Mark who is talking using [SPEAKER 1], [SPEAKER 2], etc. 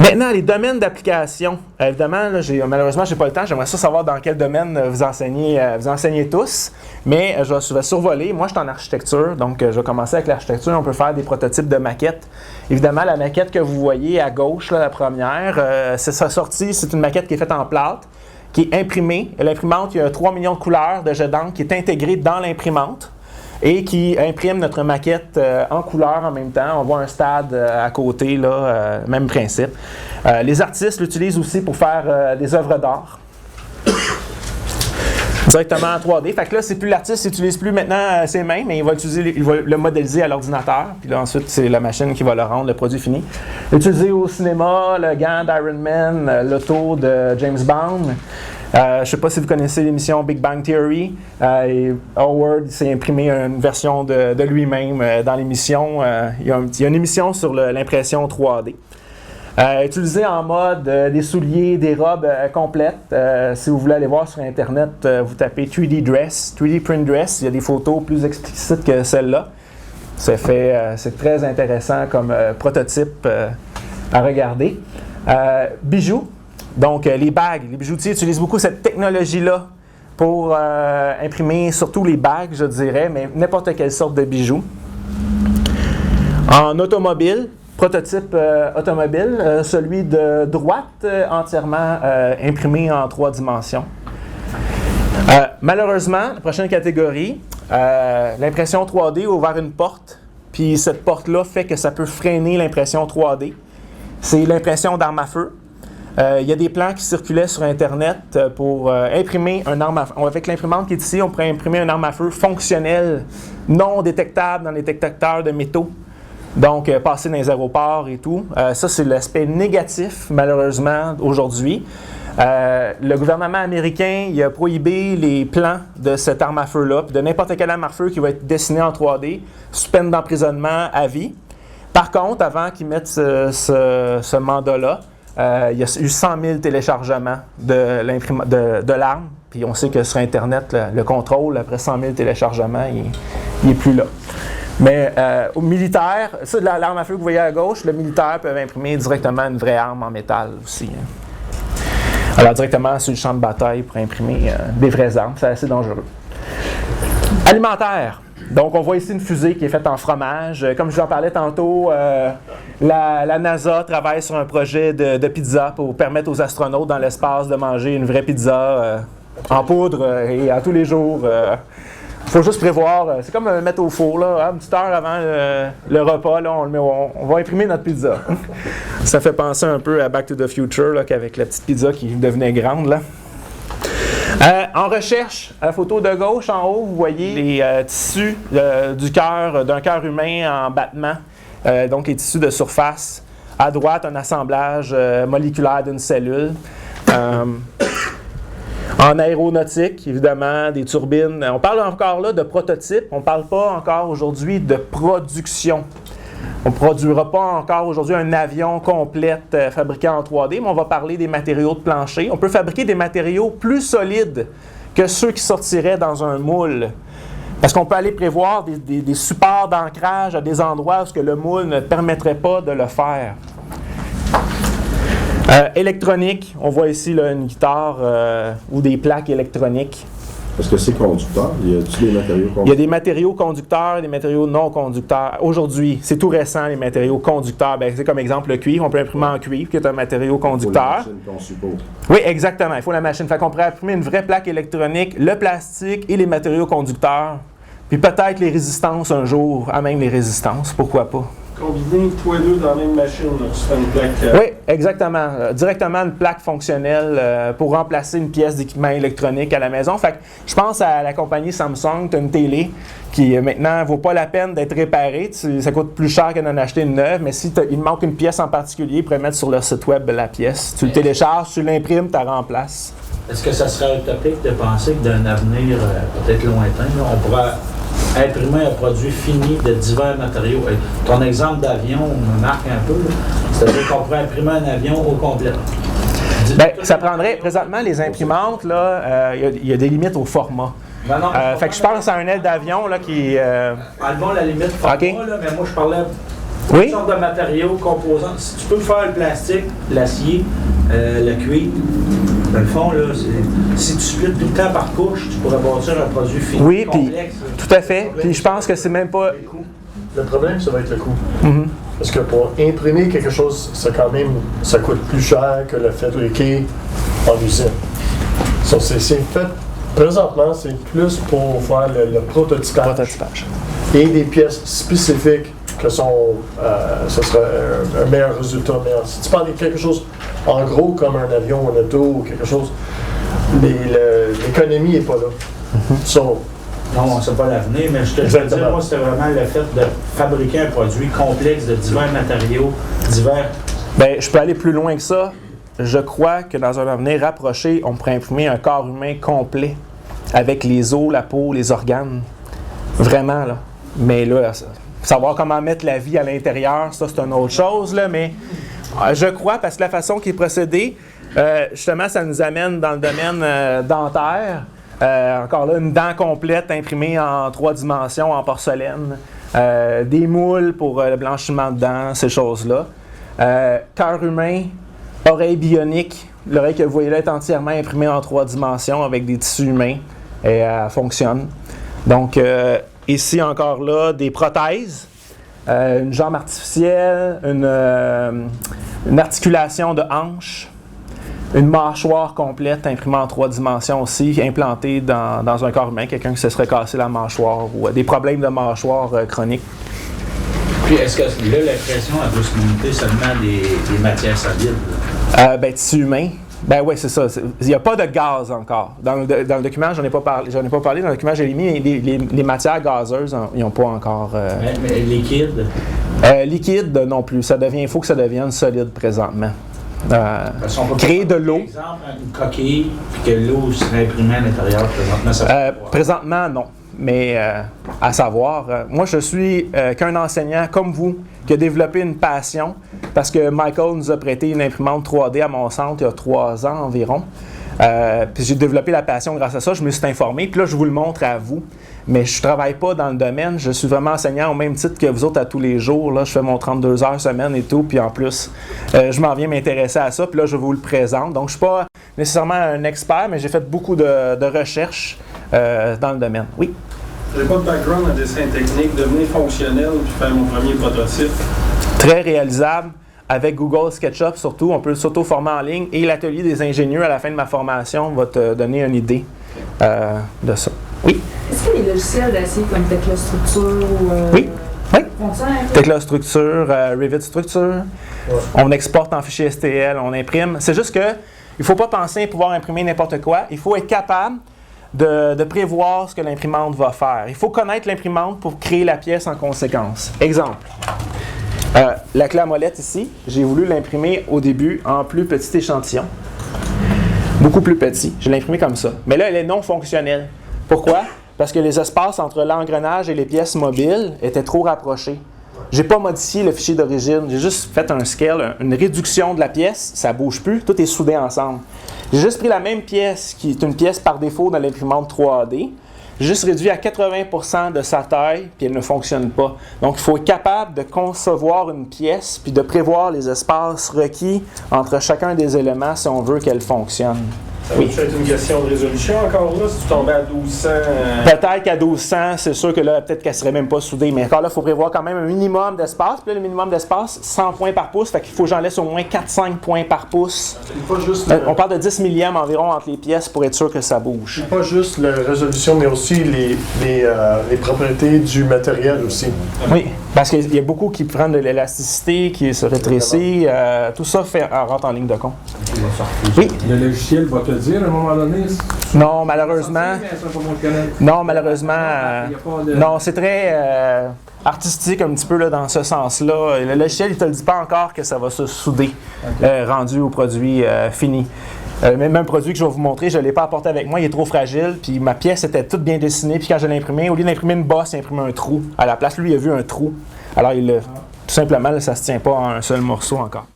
[SPEAKER 1] Maintenant, les domaines d'application. Évidemment, là, malheureusement, je n'ai pas le temps. J'aimerais ça savoir dans quel domaine vous enseignez tous. Mais je vais survoler. Moi, je suis en architecture. Donc, je vais commencer avec l'architecture. On peut faire des prototypes de maquettes. Évidemment, la maquette que vous voyez à gauche, là, la première, c'est sa sortie. C'est une maquette qui est faite en plâtre, qui est imprimée. L'imprimante, il y a 3 millions de couleurs de jet d'encre qui est intégrée dans l'imprimante et qui imprime notre maquette en couleur en même temps. On voit un stade à côté, là, même principe. Les artistes l'utilisent aussi pour faire des œuvres d'art. Directement en 3D. Fait que là, c'est plus l'artiste n'utilise plus maintenant ses mains, mais il va le modéliser à l'ordinateur. Puis là, ensuite, c'est la machine qui va le rendre, le produit fini. Utilisé au cinéma, le gant d'Iron Man, l'auto de James Bond. Je ne sais pas si vous connaissez l'émission Big Bang Theory. Howard s'est imprimé une version de lui-même dans l'émission. Il y a une émission sur l'impression 3D. Utilisé en mode des souliers, des robes complètes. Si vous voulez aller voir sur Internet, vous tapez 3D Dress, 3D Print Dress. Il y a des photos plus explicites que celle-là. C'est très intéressant comme prototype à regarder. Bijoux. Donc, les bagues, les bijoutiers utilisent beaucoup cette technologie-là pour imprimer surtout les bagues, je dirais, mais n'importe quelle sorte de bijoux. En automobile, prototype automobile, celui de droite, entièrement imprimé en 3 dimensions. Malheureusement, la prochaine catégorie, l'impression 3D a ouvert une porte, puis cette porte-là fait que ça peut freiner l'impression 3D. C'est l'impression d'arme à feu. Il y a des plans qui circulaient sur Internet pour imprimer un arme à feu. Avec l'imprimante qui est ici, on pourrait imprimer un arme à feu fonctionnelle, non détectable dans les détecteurs de métaux. Donc, passer dans les aéroports et tout. Ça, c'est l'aspect négatif, malheureusement, aujourd'hui. Le gouvernement américain il a prohibé les plans de cette arme à feu-là, puis de n'importe quelle arme à feu qui va être dessinée en 3D, sous peine d'emprisonnement à vie. Par contre, avant qu'ils mettent ce mandat-là, il y a eu 100 000 téléchargements de l'arme. Puis on sait que sur Internet, le contrôle, après 100 000 téléchargements, il n'est plus là. Mais au militaire, ça de l'arme à feu que vous voyez à gauche, le militaire peut imprimer directement une vraie arme en métal aussi. Alors directement sur le champ de bataille pour imprimer des vraies armes, c'est assez dangereux. Alimentaire. Donc on voit ici une fusée qui est faite en fromage. Comme je vous en parlais tantôt, la NASA travaille sur un projet de pizza pour permettre aux astronautes dans l'espace de manger une vraie pizza en poudre et à tous les jours. Il faut juste prévoir, c'est comme mettre au four, là, une petite heure avant le repas, là, on va imprimer notre pizza. Ça fait penser un peu à Back to the Future, là, qu'avec la petite pizza qui devenait grande. Là. En recherche, à la photo de gauche, en haut, vous voyez les tissus d'un cœur humain en battement, donc les tissus de surface. À droite, un assemblage moléculaire d'une cellule. En aéronautique, évidemment, des turbines. On parle encore là de prototypes. On ne parle pas encore aujourd'hui de production. On ne produira pas encore aujourd'hui un avion complet fabriqué en 3D, mais on va parler des matériaux de plancher. On peut fabriquer des matériaux plus solides que ceux qui sortiraient dans un moule. Parce qu'on peut aller prévoir des supports d'ancrage à des endroits où le moule ne permettrait pas de le faire. Électronique, on voit ici là, une guitare ou des plaques électroniques.
[SPEAKER 2] Est-ce que c'est conducteur? Y a-t-il des matériaux conducteurs?
[SPEAKER 1] Il y a des matériaux conducteurs et des matériaux non conducteurs. Aujourd'hui, c'est tout récent, les matériaux conducteurs. Ben, c'est comme exemple le cuivre. On peut imprimer en cuivre, qui est un matériau conducteur.
[SPEAKER 2] Il faut la machine qu'on suppose.
[SPEAKER 1] Oui, exactement. Il faut la machine. Fait qu'on pourrait imprimer une vraie plaque électronique, le plastique et les matériaux conducteurs. Puis peut-être les résistances un jour, à même les résistances. Pourquoi pas?
[SPEAKER 3] Combiner tous les deux dans la même machine, là, c'est une plaque.
[SPEAKER 1] Oui, exactement. Directement une plaque fonctionnelle pour remplacer une pièce d'équipement électronique à la maison. Fait que je pense à la compagnie Samsung, tu as une télé qui maintenant ne vaut pas la peine d'être réparée. Ça coûte plus cher que d'en acheter une neuve, mais si il manque une pièce en particulier, ils pourraient mettre sur leur site web la pièce. Tu le télécharges, tu l'imprimes, tu la remplaces.
[SPEAKER 4] Est-ce que ça serait utopique de penser que d'un avenir peut-être lointain, là, on pourrait imprimer un produit fini de divers matériaux? Ton exemple d'avion me marque un peu. C'est-à-dire qu'on pourrait imprimer un avion au complet.
[SPEAKER 1] Bien, ça prendrait, présentement, les imprimantes, là, il y a des limites au format.
[SPEAKER 4] Ben non,
[SPEAKER 1] fait que je pense à un aile d'avion là, qui...
[SPEAKER 4] Enlevons la limite format,
[SPEAKER 1] okay.
[SPEAKER 4] Là, mais moi je parlais
[SPEAKER 1] Oui.
[SPEAKER 4] Toutes sortes de matériaux, composants. Si tu peux faire le plastique, l'acier, le cuir, dans le fond, là, si tu splits tout le temps par couche, tu pourrais bâtir un produit fini,
[SPEAKER 1] Oui, puis
[SPEAKER 4] complexe.
[SPEAKER 1] tout à fait. Puis je pense que c'est même pas...
[SPEAKER 5] Le problème, ça va être le coût.
[SPEAKER 1] Mhm.
[SPEAKER 5] Parce que pour imprimer quelque chose, ça coûte plus cher que le fabriquer en usine. So, c'est fait, présentement, c'est plus pour faire le prototypage. Et des pièces spécifiques que ce serait un meilleur résultat. Mais si tu parles de quelque chose en gros comme un avion, un auto ou quelque chose, l'économie n'est pas là. So,
[SPEAKER 4] non, c'est pas l'avenir, mais je te dis, moi, c'était vraiment le fait de fabriquer un produit complexe de divers matériaux, divers.
[SPEAKER 1] Bien, je peux aller plus loin que ça. Je crois que dans un avenir rapproché, on pourrait imprimer un corps humain complet avec les os, la peau, les organes. Vraiment, là. Mais là, savoir comment mettre la vie à l'intérieur, ça, c'est une autre chose, là. Mais je crois, parce que la façon qui est procédée, justement, ça nous amène dans le domaine dentaire. Encore là, une dent complète imprimée en 3 dimensions en porcelaine, des moules pour le blanchiment de dents, ces choses-là. Cœur humain, oreille bionique, l'oreille que vous voyez là est entièrement imprimée en 3 dimensions avec des tissus humains et elle fonctionne. Donc, ici encore là, des prothèses, une jambe artificielle, une articulation de hanche. Une mâchoire complète imprimée en 3 dimensions aussi, implantée dans un corps humain, quelqu'un qui se serait cassé la mâchoire ou des problèmes de mâchoire chroniques.
[SPEAKER 4] Puis est-ce que là, l'impression elle peut se limiter seulement des matières solides?
[SPEAKER 1] Ben, tissu humain. Ben oui, c'est ça. Il n'y a pas de gaz encore. Dans le document, j'en ai pas parlé. Dans le document, j'ai mis les matières gazeuses, ils n'ont pas encore.
[SPEAKER 4] Mais liquide?
[SPEAKER 1] Liquide non plus. Il faut que ça devienne solide présentement. Créer de l'eau.
[SPEAKER 4] Par exemple, une coquille, puis que l'eau serait imprimée à l'intérieur présentement.
[SPEAKER 1] Présentement, non. Mais à savoir, moi je suis qu'un enseignant comme vous qui a développé une passion parce que Michael nous a prêté une imprimante 3D à mon centre il y a 3 ans environ. Puis j'ai développé la passion grâce à ça, je me suis informé, puis là je vous le montre à vous. Mais je ne travaille pas dans le domaine, je suis vraiment enseignant au même titre que vous autres à tous les jours. Là, je fais mon 32 heures semaine et tout, puis en plus, je m'en viens m'intéresser à ça, puis là je vous le présente. Donc je ne suis pas nécessairement un expert, mais j'ai fait beaucoup de recherches dans le domaine. Oui?
[SPEAKER 3] J'ai pas de background en dessin technique, devenir fonctionnel puis faire mon premier prototype.
[SPEAKER 1] Très réalisable. Avec Google SketchUp surtout, on peut s'auto-former en ligne et l'atelier des ingénieurs à la fin de ma formation va te donner une idée de ça. Oui?
[SPEAKER 6] Est-ce qu'il y a des logiciels d'essayer comme Teclastructure ou
[SPEAKER 1] Oui.
[SPEAKER 6] fonctionne?
[SPEAKER 1] Teclastructure, Revit Structure. Ouais. On exporte en fichier STL, on imprime. C'est juste que il ne faut pas penser pouvoir imprimer n'importe quoi. Il faut être capable de prévoir ce que l'imprimante va faire. Il faut connaître l'imprimante pour créer la pièce en conséquence. Exemple. La clé à molette ici, j'ai voulu l'imprimer au début en plus petit échantillon. Beaucoup plus petit. Je l'ai imprimé comme ça. Mais là, elle est non fonctionnelle. Pourquoi? Parce que les espaces entre l'engrenage et les pièces mobiles étaient trop rapprochés. Je n'ai pas modifié le fichier d'origine. J'ai juste fait un scale, une réduction de la pièce. Ça ne bouge plus. Tout est soudé ensemble. J'ai juste pris la même pièce, qui est une pièce par défaut dans l'imprimante 3D. J'ai juste réduit à 80% de sa taille, puis elle ne fonctionne pas. Donc, il faut être capable de concevoir une pièce, puis de prévoir les espaces requis entre chacun des éléments si on veut qu'elle fonctionne.
[SPEAKER 3] Ça va être une question de résolution encore là, si tu tombais à 1200?
[SPEAKER 1] Peut-être qu'à 1200, c'est sûr que là, peut-être qu'elle ne serait même pas soudée. Mais encore là, il faut prévoir quand même un minimum d'espace. Puis là, le minimum d'espace, 100 points par pouce. Fait qu'il faut que j'en laisse au moins 4-5 points par pouce.
[SPEAKER 5] Pas juste
[SPEAKER 1] on parle de 10 millièmes environ entre les pièces pour être sûr que ça bouge.
[SPEAKER 5] Pas juste la résolution, mais aussi les propriétés du matériel aussi.
[SPEAKER 1] Oui, parce qu'il y a beaucoup qui prennent de l'élasticité, qui se rétrécit. Tout ça rentre en ligne de compte. Oui.
[SPEAKER 7] Le logiciel va te dire à un moment donné?
[SPEAKER 1] Non, malheureusement. Non, malheureusement. Non, c'est très artistique un petit peu là, dans ce sens-là. Le logiciel, il ne te le dit pas encore que ça va se souder, rendu au produit fini. Même un produit que je vais vous montrer, je ne l'ai pas apporté avec moi, il est trop fragile, puis ma pièce était toute bien dessinée, puis quand je l'ai imprimé, au lieu d'imprimer une bosse, il a imprimé un trou. À la place, lui, il a vu un trou. Alors, tout simplement, là, ça ne se tient pas en un seul morceau encore.